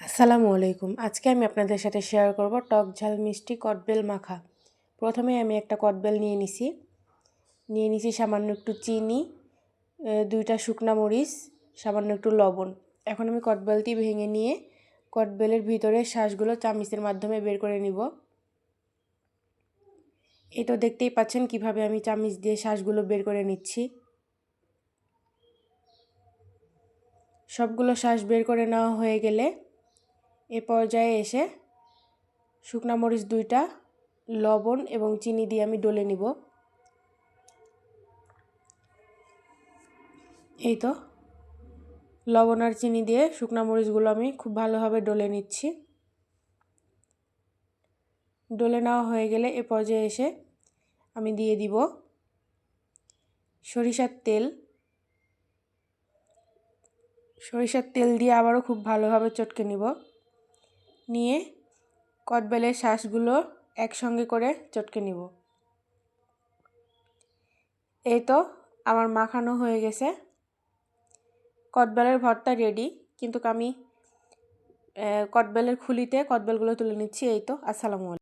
আসসালামু আলাইকুম। আজকে আমি আপনাদের সাথে শেয়ার করব টক ঝাল মিষ্টি কদবেল মাখা। প্রথমে আমি একটা কদবেল নিয়ে নিছি সামান্য একটু চিনি, 2টা শুকনা মরিচ, সামান্য একটু লবণ। এখন আমি কদবেলটি ভেঙে নিয়ে কদবেলের ভিতরের শাঁসগুলো চামিচের মাধ্যমে বের করে নিব। এই তো দেখতেই পাচ্ছেন কিভাবে আমি চামিচ দিয়ে শাঁসগুলো বের করে নিচ্ছি। সবগুলো শাঁস বের করে নেওয়া হয়ে গেলে এ পর্যায়ে এসে শুকনা মরিচ 2টা, লবণ এবং চিনি দিয়ে আমি ডলে নিব। এই তো লবণ আর চিনি দিয়ে শুকনা মরিচগুলো আমি খুব ভালোভাবে ডলে নিচ্ছি। ডলে নেওয়া হয়ে গেলে এ পর্যায়ে এসে আমি দিয়ে দিব সরিষার তেল। সরিষার তেল দিয়ে আবারও খুব ভালোভাবে চটকে নিব। নিয়ে কদবেলের শাঁসগুলো একসঙ্গে করে চটকে নিব। এই তো আমার মাখানো হয়ে গেছে। কদবেলের ভর্তা রেডি, কিন্তু আমি কদবেলের খুলিতে কদবেলগুলো তুলে নিচ্ছি। এই তো, আসসালামু আলাইকুম।